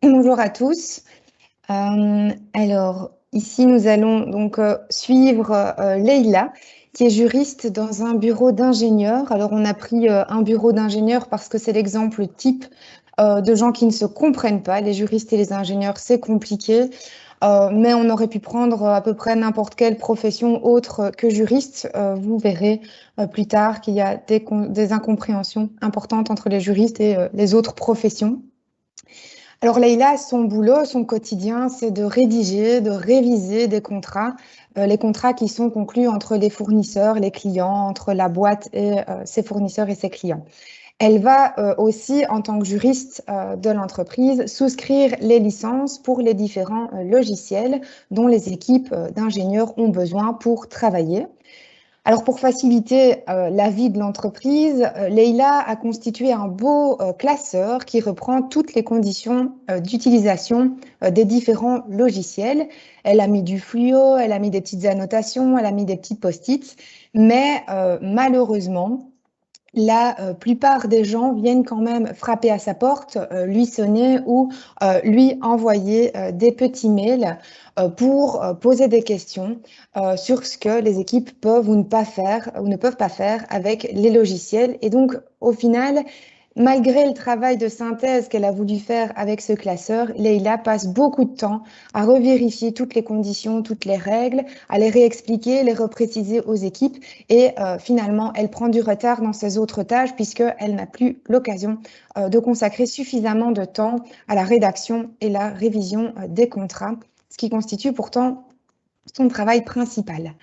Bonjour à tous. Alors, ici, nous allons donc suivre Leïla, qui est juriste dans un bureau d'ingénieurs. Alors, on a pris un bureau d'ingénieurs parce que c'est l'exemple type de gens qui ne se comprennent pas. Les juristes et les ingénieurs, c'est compliqué. Mais on aurait pu prendre à peu près n'importe quelle profession autre que juriste. Vous verrez plus tard qu'il y a des incompréhensions importantes entre les juristes et les autres professions. Alors Leïla, son boulot, son quotidien, c'est de rédiger, de réviser des contrats, les contrats qui sont conclus entre les fournisseurs, les clients, entre la boîte et ses fournisseurs et ses clients. Elle va aussi, en tant que juriste de l'entreprise, souscrire les licences pour les différents logiciels dont les équipes d'ingénieurs ont besoin pour travailler. Alors pour faciliter la vie de l'entreprise, Leïla a constitué un beau classeur qui reprend toutes les conditions d'utilisation des différents logiciels. Elle a mis du fluo, elle a mis des petites annotations, elle a mis des petits post-it, mais malheureusement, la plupart des gens viennent quand même frapper à sa porte, lui sonner ou lui envoyer des petits mails pour poser des questions sur ce que les équipes peuvent ou ne pas faire ou ne peuvent pas faire avec les logiciels. Et donc, au final, malgré le travail de synthèse qu'elle a voulu faire avec ce classeur, Leïla passe beaucoup de temps à revérifier toutes les conditions, toutes les règles, à les réexpliquer, les repréciser aux équipes et finalement, elle prend du retard dans ses autres tâches puisqu'elle n'a plus l'occasion de consacrer suffisamment de temps à la rédaction et la révision des contrats, ce qui constitue pourtant son travail principal.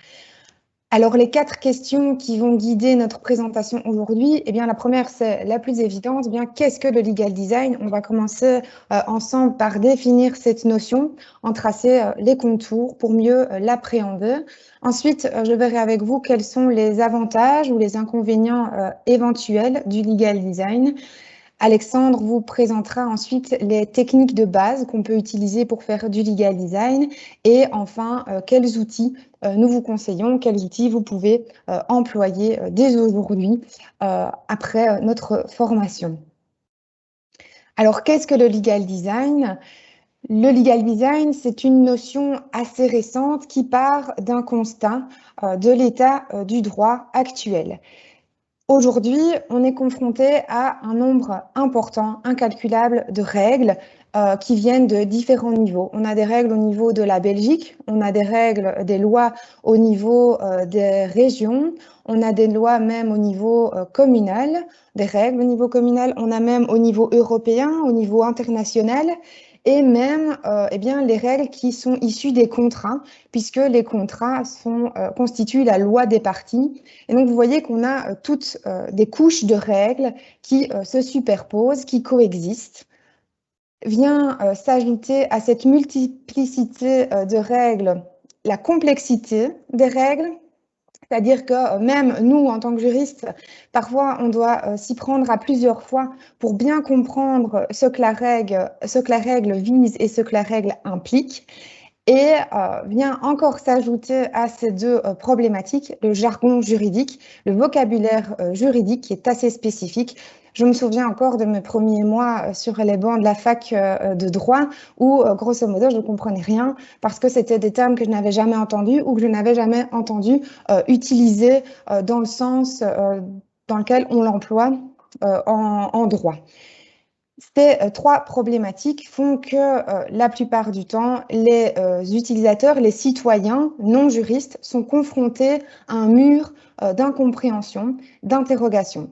Alors, les 4 questions qui vont guider notre présentation aujourd'hui, eh bien, la première, c'est la plus évidente. Eh bien, qu'est-ce que le legal design? On va commencer ensemble par définir cette notion, en tracer les contours pour mieux l'appréhender. Ensuite, je verrai avec vous quels sont les avantages ou les inconvénients éventuels du legal design. Alexandre vous présentera ensuite les techniques de base qu'on peut utiliser pour faire du legal design et enfin, quels outils nous vous conseillons, quels outils vous pouvez employer dès aujourd'hui après notre formation. Alors, qu'est-ce que le legal design? Le legal design, c'est une notion assez récente qui part d'un constat de l'état du droit actuel. Aujourd'hui, on est confronté à un nombre important, incalculable de règles qui viennent de différents niveaux. On a des règles au niveau de la Belgique, on a des règles, des lois au niveau des régions, on a des lois même au niveau communal, des règles au niveau communal, on a même au niveau européen, au niveau international, et même eh bien, les règles qui sont issues des contrats, puisque les contrats constituent la loi des parties. Et donc, vous voyez qu'on a toutes des couches de règles qui se superposent, qui coexistent. Vient s'ajouter à cette multiplicité de règles la complexité des règles, c'est-à-dire que même nous, en tant que juristes, parfois on doit s'y prendre à plusieurs fois pour bien comprendre ce que la règle vise et ce que la règle implique. Et vient encore s'ajouter à ces deux problématiques le jargon juridique, le vocabulaire juridique qui est assez spécifique. Je me souviens encore de mes premiers mois sur les bancs de la fac de droit où, grosso modo, je ne comprenais rien parce que c'était des termes que je n'avais jamais entendus ou que je n'avais jamais entendu utiliser dans le sens dans lequel on l'emploie en droit. Ces trois problématiques font que la plupart du temps, les utilisateurs, les citoyens non juristes sont confrontés à un mur d'incompréhension, d'interrogation.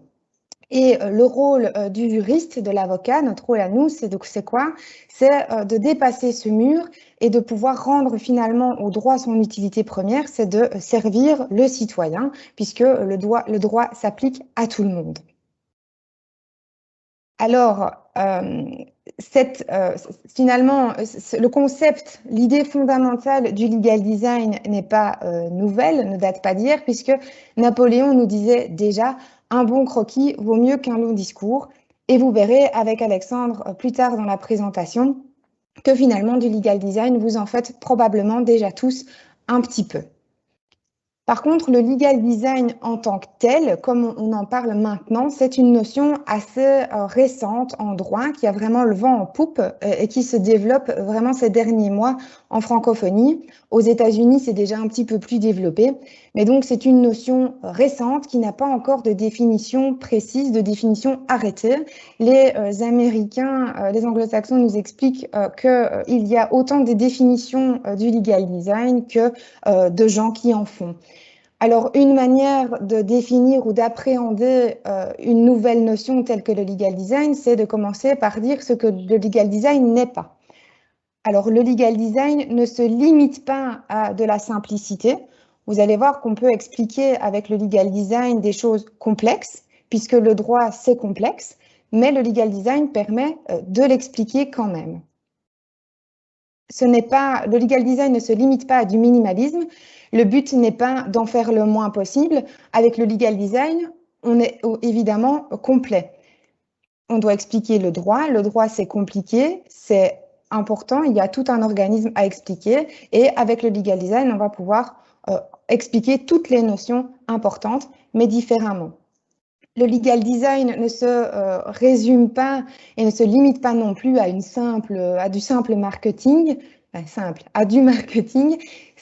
Et le rôle du juriste, de l'avocat, notre rôle à nous, c'est quoi? C'est de dépasser ce mur et de pouvoir rendre finalement au droit son utilité première, c'est de servir le citoyen, puisque le droit s'applique à tout le monde. Alors, finalement, le concept, l'idée fondamentale du legal design n'est pas nouvelle, ne date pas d'hier, puisque Napoléon nous disait déjà un bon croquis vaut mieux qu'un long discours. Et vous verrez avec Alexandre plus tard dans la présentation que finalement du legal design, vous en faites probablement déjà tous un petit peu. Par contre, le legal design en tant que tel, comme on en parle maintenant, c'est une notion assez récente en droit, qui a vraiment le vent en poupe et qui se développe vraiment ces derniers mois en francophonie. Aux États-Unis, c'est déjà un petit peu plus développé, mais donc c'est une notion récente qui n'a pas encore de définition précise, de définition arrêtée. Les Américains, les Anglo-Saxons nous expliquent qu'il y a autant de définitions du legal design que de gens qui en font. Alors, une manière de définir ou d'appréhender une nouvelle notion telle que le legal design, c'est de commencer par dire ce que le legal design n'est pas. Alors, le legal design ne se limite pas à de la simplicité. Vous allez voir qu'on peut expliquer avec le legal design des choses complexes, puisque le droit, c'est complexe, mais le legal design permet de l'expliquer quand même. Le legal design ne se limite pas à du minimalisme. Le but n'est pas d'en faire le moins possible. Avec le legal design, on est évidemment complet. On doit expliquer le droit. Le droit, c'est compliqué, c'est important. Il y a tout un organisme à expliquer. Et avec le legal design, on va pouvoir expliquer toutes les notions importantes, mais différemment. Le legal design ne se résume pas et ne se limite pas non plus à du simple marketing, à du marketing.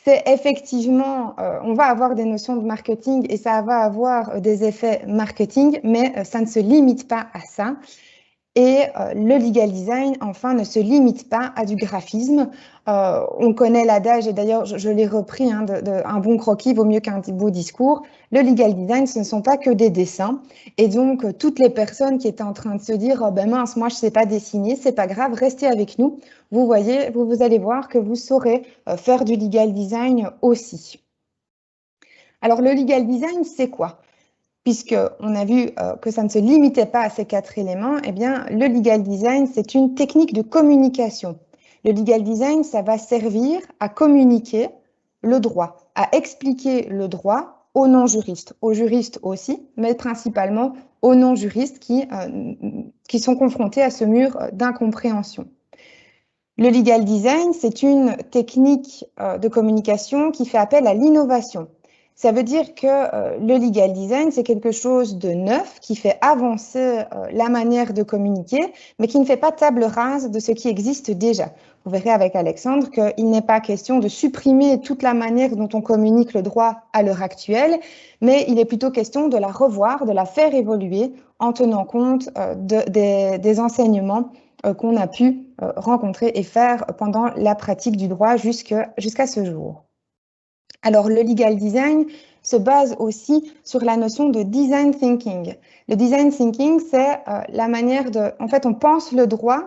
C'est effectivement, on va avoir des notions de marketing et ça va avoir des effets marketing, mais ça ne se limite pas à ça. Et le legal design, enfin, ne se limite pas à du graphisme. On connaît l'adage, et d'ailleurs, je l'ai repris, hein, un bon croquis vaut mieux qu'un beau discours. Le legal design, ce ne sont pas que des dessins. Et donc, toutes les personnes qui étaient en train de se dire, oh, ben mince, moi, je ne sais pas dessiner, c'est pas grave, restez avec nous. Vous voyez, vous allez voir que vous saurez faire du legal design aussi. Alors, le legal design, c'est quoi ? Puisqu'on a vu que ça ne se limitait pas à ces 4 éléments, eh bien, le legal design, c'est une technique de communication. Le legal design, ça va servir à communiquer le droit, à expliquer le droit aux non-juristes, aux juristes aussi, mais principalement aux non-juristes qui sont confrontés à ce mur d'incompréhension. Le legal design, c'est une technique de communication qui fait appel à l'innovation. Ça veut dire que le legal design, c'est quelque chose de neuf qui fait avancer la manière de communiquer, mais qui ne fait pas table rase de ce qui existe déjà. Vous verrez avec Alexandre qu'il n'est pas question de supprimer toute la manière dont on communique le droit à l'heure actuelle, mais il est plutôt question de la revoir, de la faire évoluer en tenant compte des enseignements qu'on a pu rencontrer et faire pendant la pratique du droit jusqu'à ce jour. Alors, le legal design se base aussi sur la notion de design thinking. Le design thinking, c'est la manière en fait, on pense le droit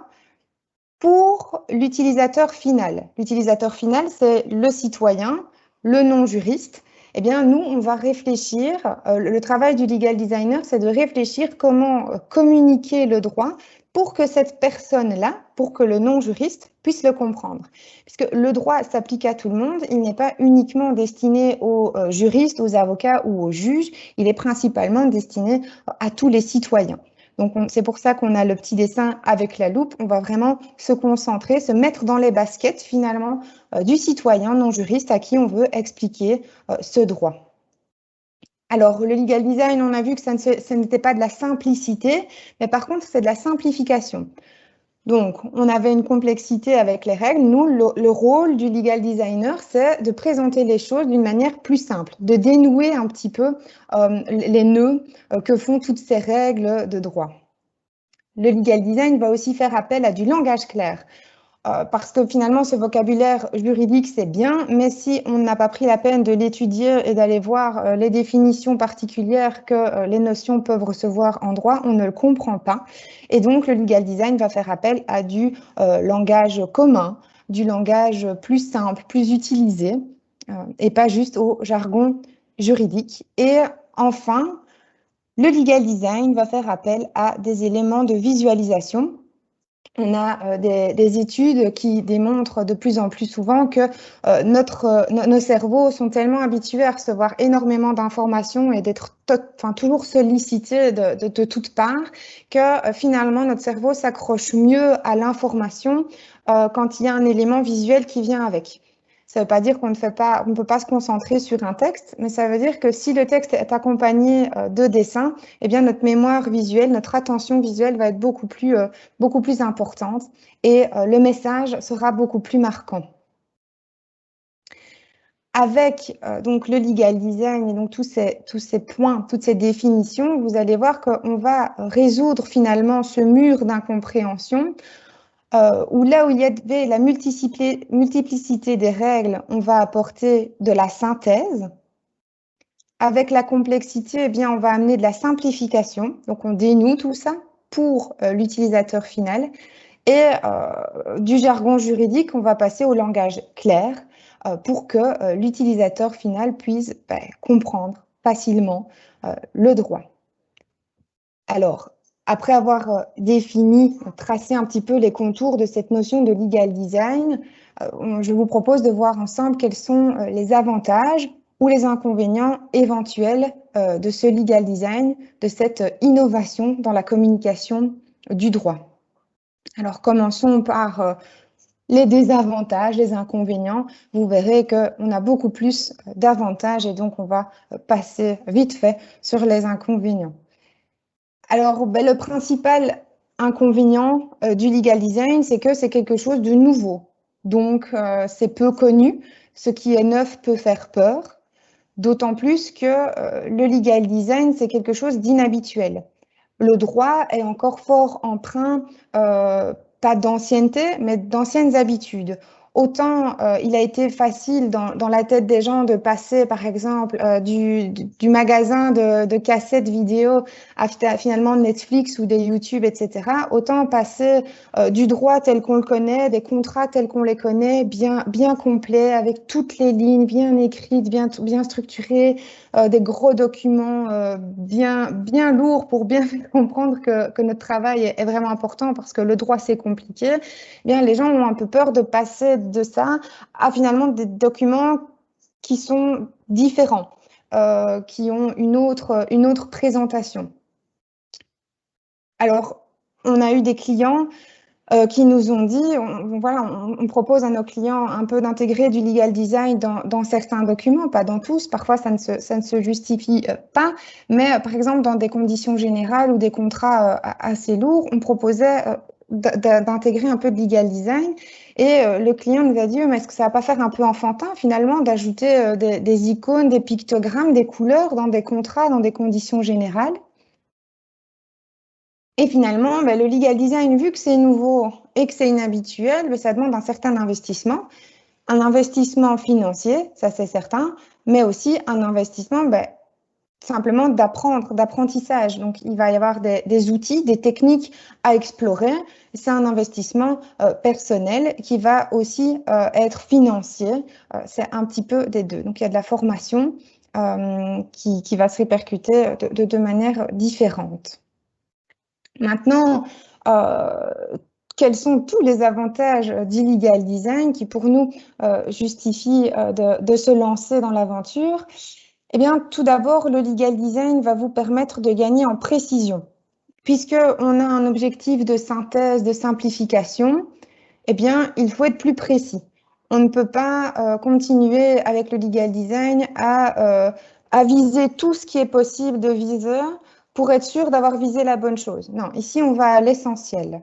pour l'utilisateur final. L'utilisateur final, c'est le citoyen, le non-juriste. Eh bien, nous, on va réfléchir, le travail du legal designer, c'est de réfléchir comment communiquer le droit pour que cette personne-là, pour que le non-juriste puisse le comprendre. Puisque le droit s'applique à tout le monde, il n'est pas uniquement destiné aux juristes, aux avocats ou aux juges, il est principalement destiné à tous les citoyens. Donc, c'est pour ça qu'on a le petit dessin avec la loupe. On va vraiment se concentrer, se mettre dans les baskets finalement du citoyen non juriste à qui on veut expliquer ce droit. Alors, le legal design, on a vu que ce n'était pas de la simplicité, mais par contre, c'est de la simplification. Donc, on avait une complexité avec les règles. Nous, le rôle du legal designer, c'est de présenter les choses d'une manière plus simple, de dénouer un petit peu les nœuds que font toutes ces règles de droit. Le legal design va aussi faire appel à du langage clair. Parce que finalement, ce vocabulaire juridique, c'est bien, mais si on n'a pas pris la peine de l'étudier et d'aller voir les définitions particulières que les notions peuvent recevoir en droit, on ne le comprend pas. Et donc, le legal design va faire appel à du langage commun, du langage plus simple, plus utilisé, et pas juste au jargon juridique. Et enfin, le legal design va faire appel à des éléments de visualisation. On a des études qui démontrent de plus en plus souvent que nos cerveaux sont tellement habitués à recevoir énormément d'informations et d'être toujours sollicités de toutes parts que finalement notre cerveau s'accroche mieux à l'information quand il y a un élément visuel qui vient avec. Ça ne veut pas dire qu'on ne peut pas se concentrer sur un texte, mais ça veut dire que si le texte est accompagné de dessins, eh bien notre mémoire visuelle, notre attention visuelle va être beaucoup plus importante et le message sera beaucoup plus marquant. Avec donc le legal design et donc tous ces points, toutes ces définitions, vous allez voir qu'on va résoudre finalement ce mur d'incompréhension où là où il y avait la multiplicité des règles, on va apporter de la synthèse. Avec la complexité, eh bien, on va amener de la simplification. Donc, on dénoue tout ça pour l'utilisateur final. Et du jargon juridique, on va passer au langage clair pour que l'utilisateur final puisse comprendre facilement le droit. Alors, après avoir défini, tracé un petit peu les contours de cette notion de legal design, je vous propose de voir ensemble quels sont les avantages ou les inconvénients éventuels de ce legal design, de cette innovation dans la communication du droit. Alors, commençons par les désavantages, les inconvénients. Vous verrez qu'on a beaucoup plus d'avantages et donc on va passer vite fait sur les inconvénients. Alors, le principal inconvénient du legal design, c'est que c'est quelque chose de nouveau. Donc, c'est peu connu. Ce qui est neuf peut faire peur. D'autant plus que le legal design, c'est quelque chose d'inhabituel. Le droit est encore fort empreint, pas d'ancienneté, mais d'anciennes habitudes. Autant il a été facile dans la tête des gens de passer, par exemple, du magasin de cassettes vidéo à finalement Netflix ou des YouTube, etc. Autant passer du droit tel qu'on le connaît, des contrats tels qu'on les connaît, bien complets, avec toutes les lignes bien écrites, bien structurées, des gros documents bien lourds pour bien faire comprendre que notre travail est vraiment important parce que le droit c'est compliqué. Eh bien, les gens ont un peu peur de passer de ça à finalement des documents qui sont différents, qui ont une autre présentation. Alors, on a eu des clients qui nous ont dit, on propose à nos clients un peu d'intégrer du legal design dans certains documents, pas dans tous, parfois ça ne se justifie pas, mais par exemple dans des conditions générales ou des contrats assez lourds, on proposait d'intégrer un peu de legal design et le client nous a dit, mais est-ce que ça va pas faire un peu enfantin finalement d'ajouter des icônes, des pictogrammes, des couleurs dans des contrats, dans des conditions générales? Et finalement, le legal design, vu que c'est nouveau et que c'est inhabituel, ça demande un certain un investissement financier, ça c'est certain, mais aussi un investissement simplement d'apprentissage. Donc, il va y avoir des outils, des techniques à explorer. C'est un investissement personnel qui va aussi être financier. C'est un petit peu des deux. Donc, il y a de la formation qui va se répercuter de manière différente. Maintenant, quels sont tous les avantages du legal design qui, pour nous, justifient de se lancer dans l'aventure? Eh bien, tout d'abord, le legal design va vous permettre de gagner en précision. Puisqu'on a un objectif de synthèse, de simplification, eh bien, il faut être plus précis. On ne peut pas continuer avec le legal design à viser tout ce qui est possible de viser pour être sûr d'avoir visé la bonne chose. Non, ici, on va à l'essentiel.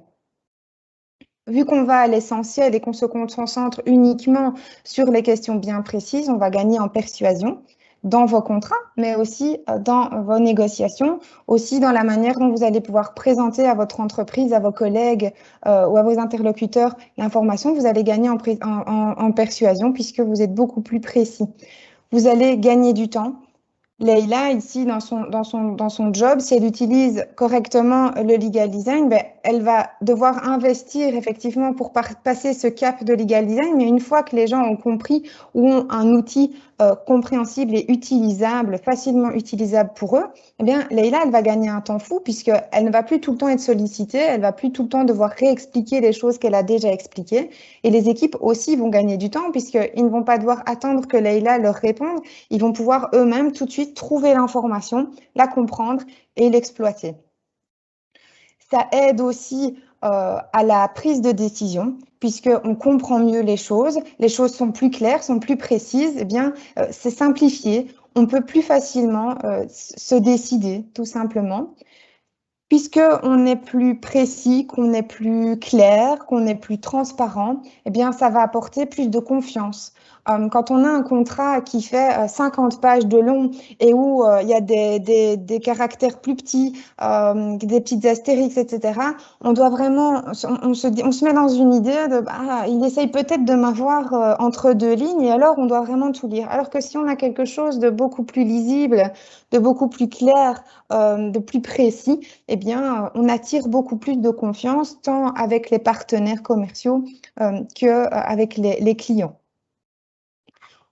Vu qu'on va à l'essentiel et qu'on se concentre uniquement sur les questions bien précises, on va gagner en persuasion dans vos contrats, mais aussi dans vos négociations, aussi dans la manière dont vous allez pouvoir présenter à votre entreprise, à vos collègues ou à vos interlocuteurs l'information. Vous allez gagner en persuasion puisque vous êtes beaucoup plus précis. Vous allez gagner du temps. Leïla, ici, dans son job, si elle utilise correctement le legal design, elle va devoir investir effectivement pour passer ce cap de legal design. Mais une fois que les gens ont compris ou ont un outil compréhensible et utilisable, facilement utilisable pour eux, eh bien, Leïla, elle va gagner un temps fou puisqu'elle ne va plus tout le temps être sollicitée, elle va plus tout le temps devoir réexpliquer les choses qu'elle a déjà expliquées. Et les équipes aussi vont gagner du temps puisqu'ils ne vont pas devoir attendre que Leïla leur réponde, ils vont pouvoir eux-mêmes tout de suite trouver l'information, la comprendre et l'exploiter. Ça aide aussi à la prise de décision, puisqu'on comprend mieux les choses sont plus claires, sont plus précises, eh bien, c'est simplifié, on peut plus facilement se décider, tout simplement. Puisqu'on est plus précis, qu'on est plus clair, qu'on est plus transparent, eh bien, ça va apporter plus de confiance. Quand on a un contrat qui fait 50 pages de long et où il y a des caractères plus petits, des petites astérix, etc., on doit vraiment, on se met dans une idée de, il essaye peut-être de m'avoir entre deux lignes et alors on doit vraiment tout lire. Alors que si on a quelque chose de beaucoup plus lisible, de beaucoup plus clair, de plus précis, eh bien, on attire beaucoup plus de confiance tant avec les partenaires commerciaux qu'avec les clients.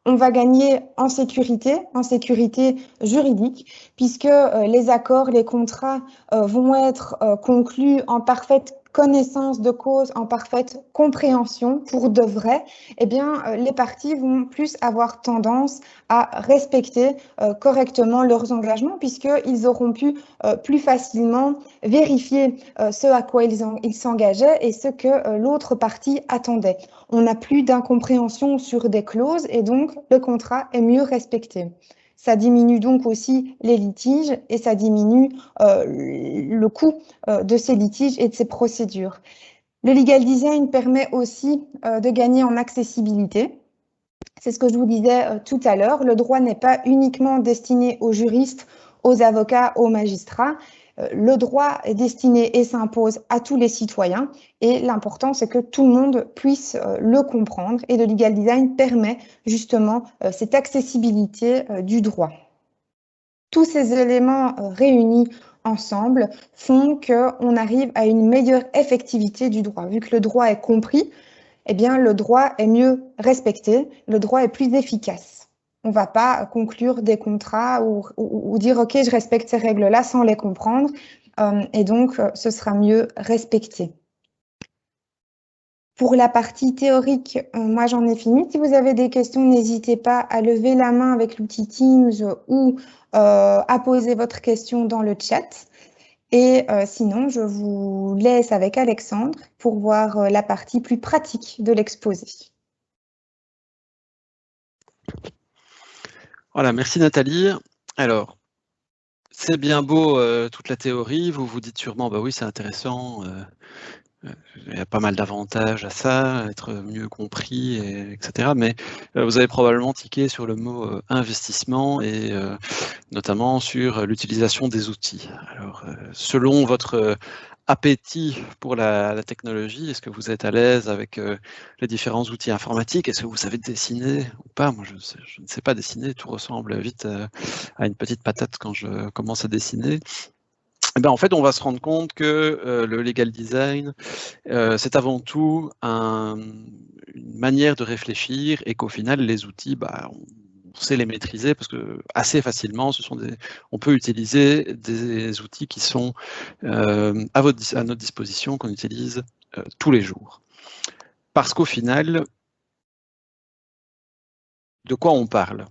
On va gagner en sécurité juridique, puisque les accords, les contrats vont être conclus en parfaite connaissance de cause, en parfaite compréhension pour de vrai. Eh bien, les parties vont plus avoir tendance à respecter correctement leurs engagements, puisqu'ils auront pu plus facilement vérifier ce à quoi ils s'engageaient et ce que l'autre partie attendait. On n'a plus d'incompréhension sur des clauses et donc le contrat est mieux respecté. Ça diminue donc aussi les litiges et ça diminue le coût de ces litiges et de ces procédures. Le legal design permet aussi de gagner en accessibilité. C'est ce que je vous disais tout à l'heure. Le droit n'est pas uniquement destiné aux juristes, aux avocats, aux magistrats. Le droit est destiné et s'impose à tous les citoyens et l'important c'est que tout le monde puisse le comprendre et le legal design permet justement cette accessibilité du droit. Tous ces éléments réunis ensemble font qu'on arrive à une meilleure effectivité du droit. Vu que le droit est compris, eh bien le droit est mieux respecté, le droit est plus efficace. On ne va pas conclure des contrats ou dire « Ok, je respecte ces règles-là » sans les comprendre. Et donc, ce sera mieux respecté. Pour la partie théorique, moi, j'en ai fini. Si vous avez des questions, n'hésitez pas à lever la main avec l'outil Teams ou à poser votre question dans le chat. Et sinon, je vous laisse avec Alexandre pour voir la partie plus pratique de l'exposé. Voilà, merci Nathalie. Alors, c'est bien beau toute la théorie, vous vous dites sûrement, bah oui, c'est intéressant, il y a pas mal d'avantages à ça, être mieux compris, etc. Mais vous avez probablement tiqué sur le mot investissement et notamment sur l'utilisation des outils. Alors, selon votre appétit pour la technologie, est-ce que vous êtes à l'aise avec les différents outils informatiques? Est-ce que vous savez dessiner ou pas? Moi, je ne sais pas dessiner, tout ressemble vite à une petite patate quand je commence à dessiner. Eh bien, en fait, on va se rendre compte que le legal design, c'est avant tout une manière de réfléchir et qu'au final, les outils, on sait les maîtriser parce que assez facilement, on peut utiliser des outils qui sont à notre disposition, qu'on utilise tous les jours. Parce qu'au final, de quoi on parle?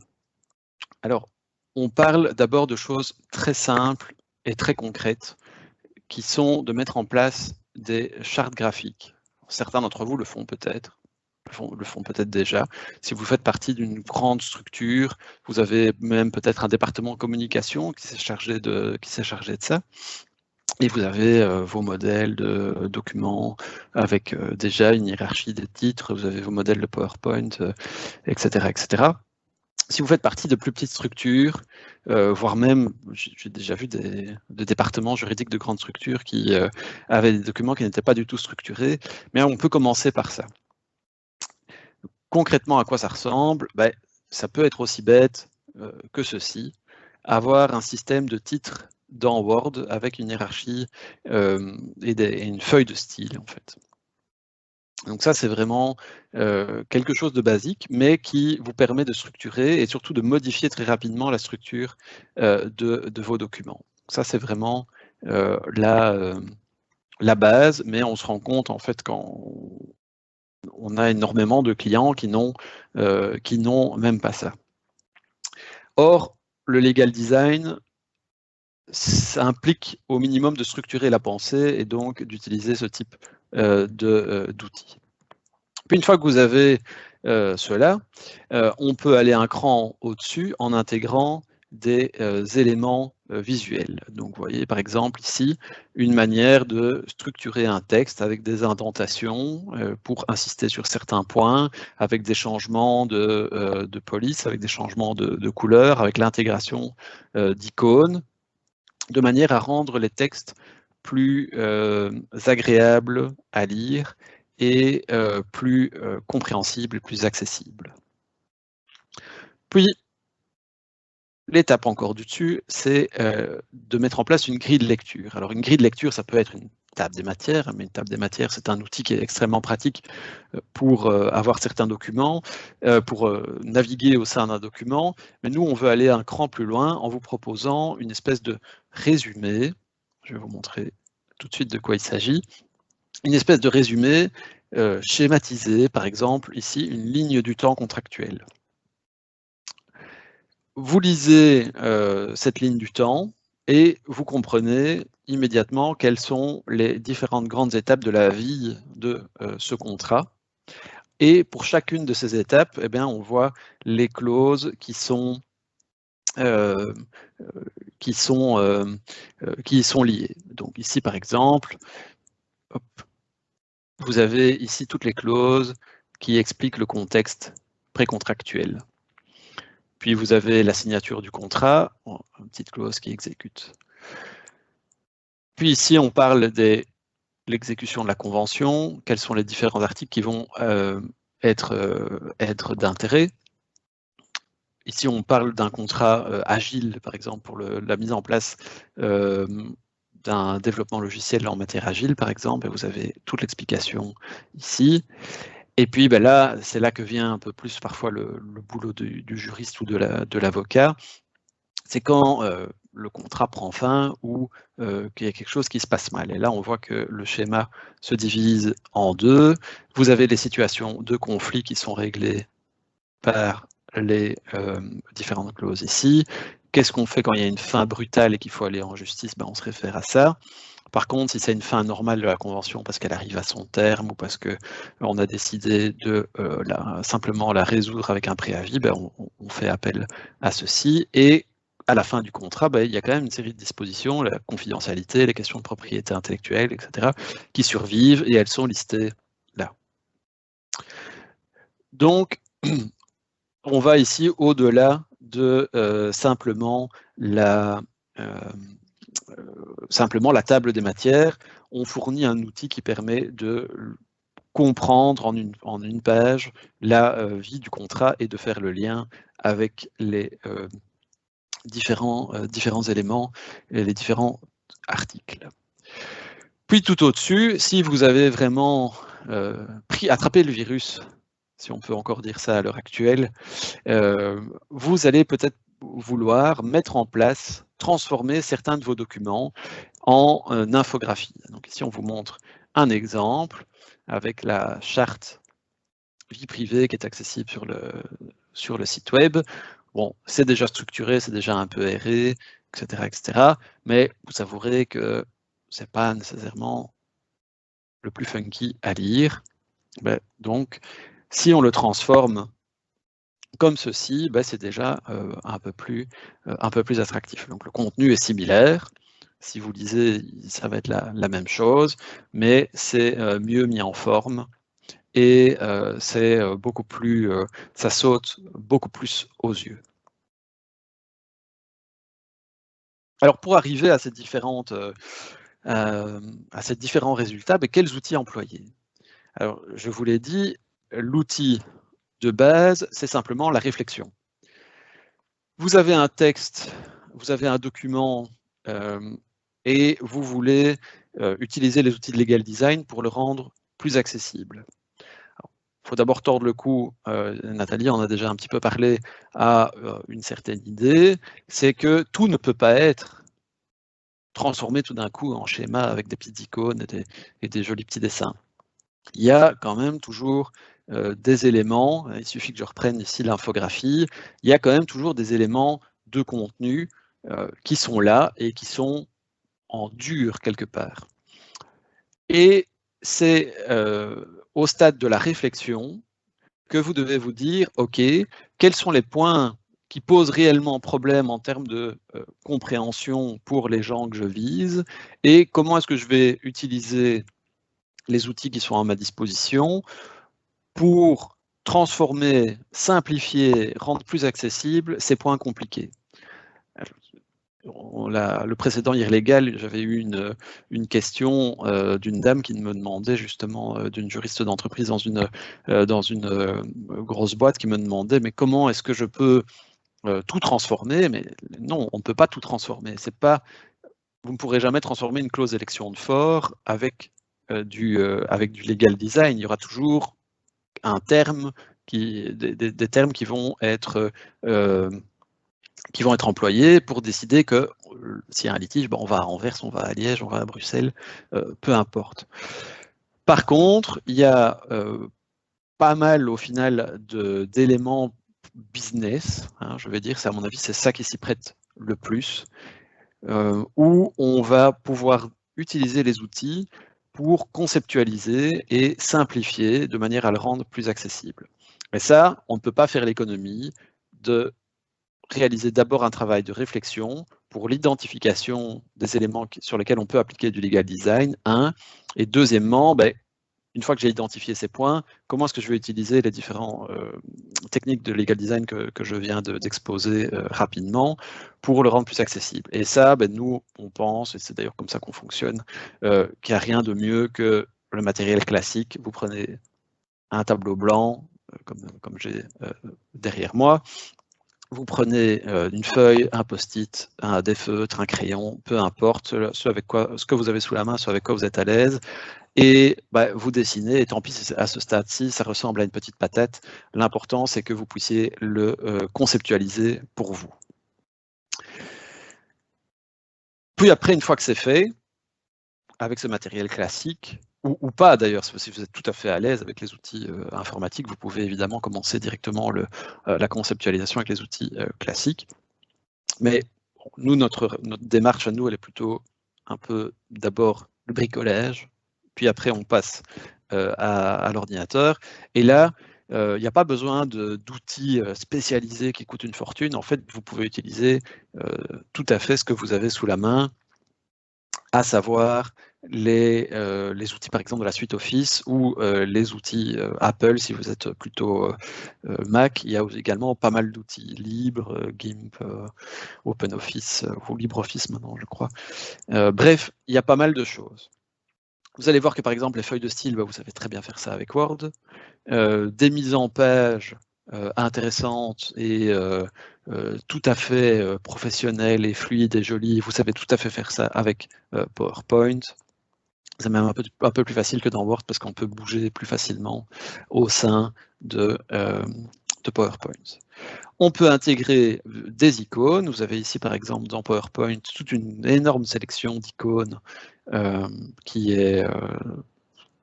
Alors, on parle d'abord de choses très simples et très concrètes qui sont de mettre en place des chartes graphiques. Certains d'entre vous le font peut-être. Le font peut-être déjà. Si vous faites partie d'une grande structure, vous avez même peut-être un département communication qui s'est chargé de ça. Et vous avez vos modèles de documents avec déjà une hiérarchie des titres, vous avez vos modèles de PowerPoint, etc., etc. Si vous faites partie de plus petites structures, voire même, j'ai déjà vu des départements juridiques de grandes structures qui avaient des documents qui n'étaient pas du tout structurés, mais on peut commencer par ça. Concrètement, à quoi ça ressemble? Ça peut être aussi bête que ceci, avoir un système de titres dans Word avec une hiérarchie et une feuille de style, en fait. Donc ça, c'est vraiment quelque chose de basique, mais qui vous permet de structurer et surtout de modifier très rapidement la structure de vos documents. Ça, c'est vraiment la base, mais on se rend compte, en fait, quand on a énormément de clients qui n'ont même pas ça. Or, le legal design, ça implique au minimum de structurer la pensée et donc d'utiliser ce type d'outils. Puis une fois que vous avez cela, on peut aller un cran au-dessus en intégrant des éléments visuels. Donc vous voyez par exemple ici une manière de structurer un texte avec des indentations pour insister sur certains points, avec des changements de police, avec des changements de couleur, avec l'intégration d'icônes, de manière à rendre les textes plus agréables à lire et plus compréhensibles, plus accessibles. Puis, l'étape encore du dessus, c'est de mettre en place une grille de lecture. Alors une grille de lecture, ça peut être une table des matières, mais une table des matières, c'est un outil qui est extrêmement pratique pour avoir certains documents, pour naviguer au sein d'un document. Mais nous, on veut aller un cran plus loin en vous proposant une espèce de résumé. Je vais vous montrer tout de suite de quoi il s'agit. Une espèce de résumé schématisé, par exemple, ici, une ligne du temps contractuelle. Vous lisez cette ligne du temps et vous comprenez immédiatement quelles sont les différentes grandes étapes de la vie de ce contrat. Et pour chacune de ces étapes, eh bien, on voit les clauses qui sont liées. Donc ici, par exemple, hop, vous avez ici toutes les clauses qui expliquent le contexte précontractuel. Puis vous avez la signature du contrat, une petite clause qui exécute. Puis ici, on parle de l'exécution de la convention, quels sont les différents articles qui vont être d'intérêt. Ici, on parle d'un contrat agile, par exemple, pour la mise en place d'un développement logiciel en matière agile, par exemple, et vous avez toute l'explication ici. Et puis ben là, c'est là que vient un peu plus parfois le boulot du juriste ou de l'avocat. C'est quand le contrat prend fin ou qu'il y a quelque chose qui se passe mal. Et là, on voit que le schéma se divise en deux. Vous avez les situations de conflit qui sont réglées par les différentes clauses ici. Qu'est-ce qu'on fait quand il y a une fin brutale et qu'il faut aller en justice? Ben, on se réfère à ça. Par contre, si c'est une fin normale de la convention parce qu'elle arrive à son terme ou parce qu'on a décidé de simplement la résoudre avec un préavis, ben on fait appel à ceci. Et à la fin du contrat, ben, il y a quand même une série de dispositions, la confidentialité, les questions de propriété intellectuelle, etc., qui survivent et elles sont listées là. Donc, on va ici au-delà de simplement la table des matières. On fournit un outil qui permet de comprendre en une page la vie du contrat et de faire le lien avec les différents éléments et les différents articles. Puis tout au-dessus, si vous avez vraiment attrapé le virus, si on peut encore dire ça à l'heure actuelle, vous allez peut-être vouloir mettre en place, transformer certains de vos documents en infographie. Donc ici, on vous montre un exemple avec la charte vie privée qui est accessible sur le site web. Bon, c'est déjà structuré, c'est déjà un peu erré, etc., etc. Mais vous savourez que ce n'est pas nécessairement le plus funky à lire. Ben, donc, si on le transforme comme ceci, ben, c'est déjà un peu plus attractif. Donc le contenu est similaire. Si vous lisez, ça va être la même chose, mais c'est mieux mis en forme et c'est beaucoup plus, ça saute beaucoup plus aux yeux. Alors pour arriver à ces différents résultats, ben, quels outils employer? Alors je vous l'ai dit, l'outil de base, c'est simplement la réflexion. Vous avez un texte, vous avez un document et vous voulez utiliser les outils de legal design pour le rendre plus accessible. Il faut d'abord tordre le cou, Nathalie en a déjà un petit peu parlé, à une certaine idée, c'est que tout ne peut pas être transformé tout d'un coup en schéma avec des petites icônes et des jolis petits dessins. Il y a quand même toujours des éléments, il suffit que je reprenne ici l'infographie, il y a quand même toujours des éléments de contenu qui sont là et qui sont en dur quelque part. Et c'est au stade de la réflexion que vous devez vous dire, OK, quels sont les points qui posent réellement problème en termes de compréhension pour les gens que je vise, et comment est-ce que je vais utiliser les outils qui sont à ma disposition pour transformer, simplifier, rendre plus accessibles ces points compliqués. Le précédent IRlégal, j'avais eu une question d'une dame qui me demandait justement, d'une juriste d'entreprise dans une grosse boîte, qui me demandait mais comment est-ce que je peux tout transformer? Mais non, on ne peut pas tout transformer. C'est pas, vous ne pourrez jamais transformer une clause d'élection de fort avec du legal design. Il y aura toujours un terme, des termes qui vont être employés pour décider que s'il y a un litige, on va à Anvers, on va à Liège, on va à Bruxelles, peu importe. Par contre, il y a pas mal au final d'éléments business, hein, je vais dire, à mon avis, c'est ça qui s'y prête le plus, où on va pouvoir utiliser les outils pour conceptualiser et simplifier de manière à le rendre plus accessible. Et ça, on ne peut pas faire l'économie de réaliser d'abord un travail de réflexion pour l'identification des éléments sur lesquels on peut appliquer du legal design, et deuxièmement, une fois que j'ai identifié ces points, comment est-ce que je vais utiliser les différentes techniques de legal design que je viens d'exposer rapidement pour le rendre plus accessible. Et ça, nous, on pense, et c'est d'ailleurs comme ça qu'on fonctionne, qu'il n'y a rien de mieux que le matériel classique. Vous prenez un tableau blanc, comme j'ai derrière moi, vous prenez une feuille, un post-it, des feutres, un crayon, peu importe, ce que vous avez sous la main, ce avec quoi vous êtes à l'aise, et vous dessinez, et tant pis si à ce stade-ci, ça ressemble à une petite patate. L'important, c'est que vous puissiez le conceptualiser pour vous. Puis après, une fois que c'est fait, avec ce matériel classique, ou pas d'ailleurs, si vous êtes tout à fait à l'aise avec les outils informatiques, vous pouvez évidemment commencer directement la conceptualisation avec les outils classiques. Mais nous, notre démarche à nous, elle est plutôt un peu d'abord le bricolage, puis après on passe à l'ordinateur. Et là, il n'y a pas besoin d'outils spécialisés qui coûtent une fortune. En fait, vous pouvez utiliser tout à fait ce que vous avez sous la main, à savoir les outils par exemple de la suite Office, ou les outils Apple si vous êtes plutôt Mac. Il y a également pas mal d'outils libres, GIMP, OpenOffice, ou LibreOffice maintenant je crois. Bref, il y a pas mal de choses. Vous allez voir que par exemple les feuilles de style, vous savez très bien faire ça avec Word. Des mises en page intéressantes et tout à fait professionnelles et fluides et jolies, vous savez tout à fait faire ça avec PowerPoint. C'est même un peu plus facile que dans Word parce qu'on peut bouger plus facilement au sein de PowerPoint. On peut intégrer des icônes. Vous avez ici par exemple dans PowerPoint toute une énorme sélection d'icônes qui est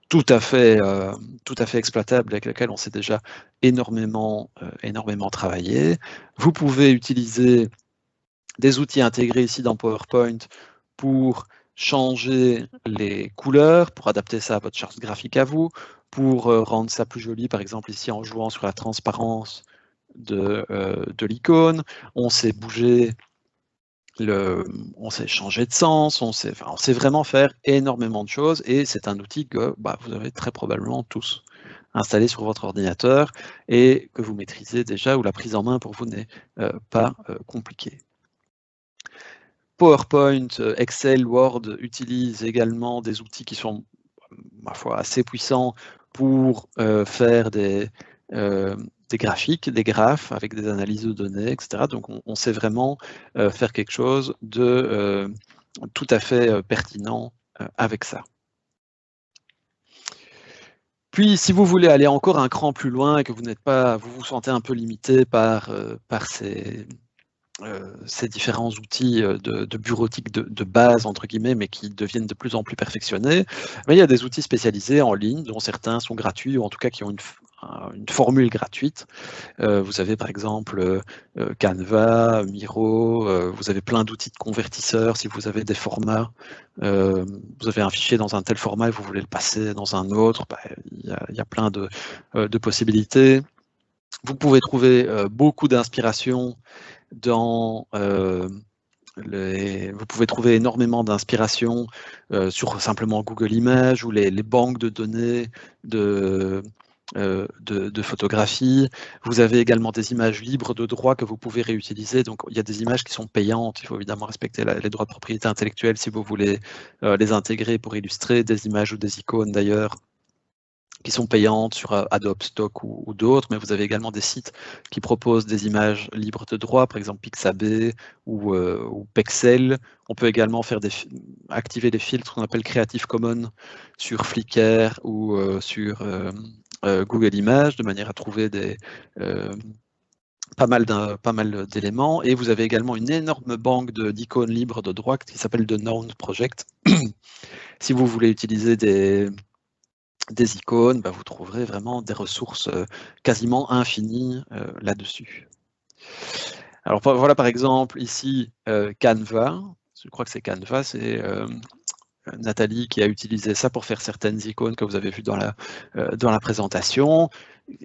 tout à fait exploitable, avec laquelle on s'est déjà énormément travaillé. Vous pouvez utiliser des outils intégrés ici dans PowerPoint pour changer les couleurs, pour adapter ça à votre charte graphique à vous, pour rendre ça plus joli, par exemple ici en jouant sur la transparence de l'icône. On sait bouger, on sait changer de sens, on sait vraiment faire énormément de choses, et c'est un outil que vous avez très probablement tous installé sur votre ordinateur et que vous maîtrisez déjà, où la prise en main pour vous n'est pas compliquée. PowerPoint, Excel, Word utilisent également des outils qui sont, ma foi, assez puissants pour faire des graphiques, des graphes avec des analyses de données, etc. Donc on sait vraiment faire quelque chose de tout à fait pertinent avec ça. Puis, si vous voulez aller encore un cran plus loin et que vous vous sentez un peu limité par ces ces différents outils de bureautique de base, entre guillemets, mais qui deviennent de plus en plus perfectionnés. Mais il y a des outils spécialisés en ligne, dont certains sont gratuits, ou en tout cas qui ont une formule gratuite. Vous avez par exemple Canva, Miro, vous avez plein d'outils de convertisseurs si vous avez des formats. Vous avez un fichier dans un tel format et vous voulez le passer dans un autre, il y a plein de possibilités. Vous pouvez trouver beaucoup d'inspiration dans vous pouvez trouver énormément d'inspiration sur simplement Google Images ou les banques de données de photographie. Vous avez également des images libres de droit que vous pouvez réutiliser. Donc, il y a des images qui sont payantes. Il faut évidemment respecter les droits de propriété intellectuelle si vous voulez les intégrer pour illustrer des images ou des icônes d'ailleurs qui sont payantes sur Adobe Stock ou d'autres, mais vous avez également des sites qui proposent des images libres de droit, par exemple Pixabay ou Pexel. On peut également activer des filtres qu'on appelle Creative Commons sur Flickr ou sur Google Images, de manière à trouver pas mal d'éléments. Et vous avez également une énorme banque d'icônes libres de droit qui s'appelle The Known Project. Si vous voulez utiliser des icônes, vous trouverez vraiment des ressources quasiment infinies là-dessus. Alors voilà par exemple ici Canva, je crois que c'est Canva, c'est Nathalie qui a utilisé ça pour faire certaines icônes que vous avez vues dans la présentation.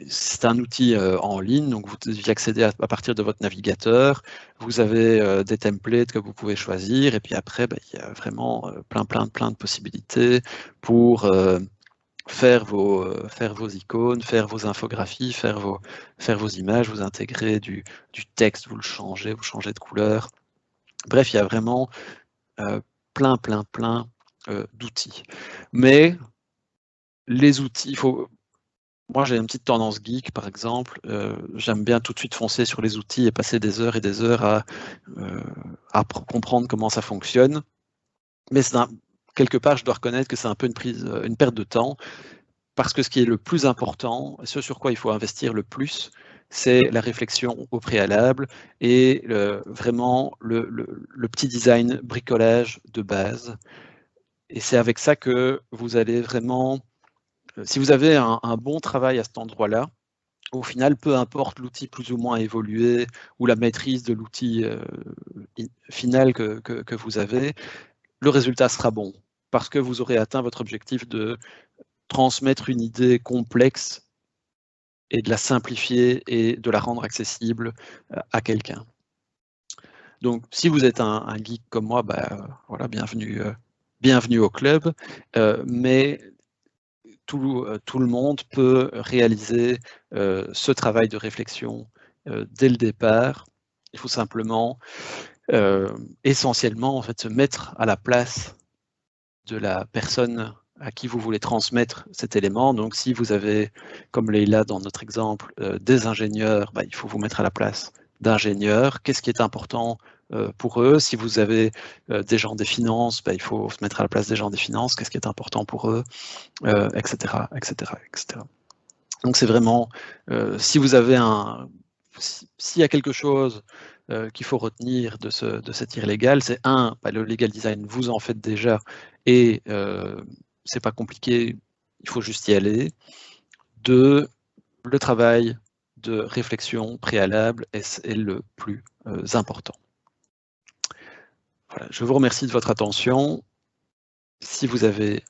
C'est un outil en ligne, donc vous y accédez à partir de votre navigateur. Vous avez des templates que vous pouvez choisir, et puis après, il y a vraiment plein de possibilités pour faire vos icônes, faire vos infographies, faire vos images, vous intégrer du texte, vous changez de couleur. Bref, il y a vraiment plein d'outils. Mais les outils, moi j'ai une petite tendance geek par exemple, j'aime bien tout de suite foncer sur les outils et passer des heures et des heures à comprendre comment ça fonctionne. Mais quelque part, je dois reconnaître que c'est un peu une perte de temps, parce que ce qui est le plus important, ce sur quoi il faut investir le plus, c'est la réflexion au préalable et vraiment le petit design bricolage de base. Et c'est avec ça que vous allez vraiment, si vous avez un bon travail à cet endroit-là, au final, peu importe l'outil plus ou moins évolué ou la maîtrise de l'outil final que vous avez, le résultat sera bon, parce que vous aurez atteint votre objectif de transmettre une idée complexe et de la simplifier et de la rendre accessible à quelqu'un. Donc, si vous êtes un geek comme moi, voilà, bienvenue au club, mais tout le monde peut réaliser ce travail de réflexion dès le départ. Il faut simplement, essentiellement, en fait, se mettre à la place de la personne à qui vous voulez transmettre cet élément. Donc, si vous avez, comme Leïla dans notre exemple, des ingénieurs, il faut vous mettre à la place d'ingénieurs. Qu'est-ce qui est important pour eux? Si vous avez des gens des finances, il faut se mettre à la place des gens des finances. Qu'est-ce qui est important pour eux, etc., etc., etc. Donc, c'est vraiment, si vous avez s'il y a quelque chose qu'il faut retenir de cette tir légal, c'est le legal design, vous en faites déjà et c'est pas compliqué, il faut juste y aller. 2, le travail de réflexion préalable est le plus important. Voilà, je vous remercie de votre attention. Si vous avez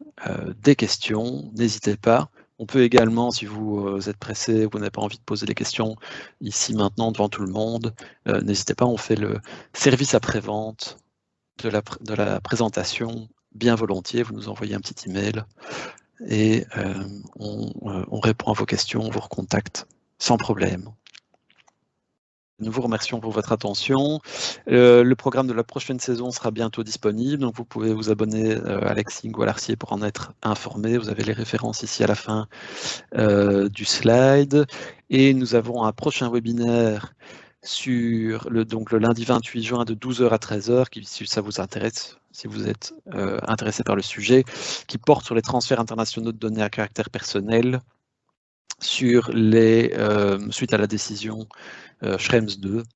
des questions, n'hésitez pas. On peut également, si vous êtes pressé, vous n'avez pas envie de poser des questions ici maintenant devant tout le monde, n'hésitez pas, on fait le service après-vente de la présentation bien volontiers. Vous nous envoyez un petit email et on répond à vos questions, on vous recontacte sans problème. Nous vous remercions pour votre attention. Le programme de la prochaine saison sera bientôt disponible, donc vous pouvez vous abonner à Lexing ou à l'Arcier pour en être informé. Vous avez les références ici à la fin du slide. Et nous avons un prochain webinaire sur le lundi 28 juin de 12h à 13h, si ça vous intéresse, si vous êtes intéressé par le sujet, qui porte sur les transferts internationaux de données à caractère personnel suite à la décision Schrems 2.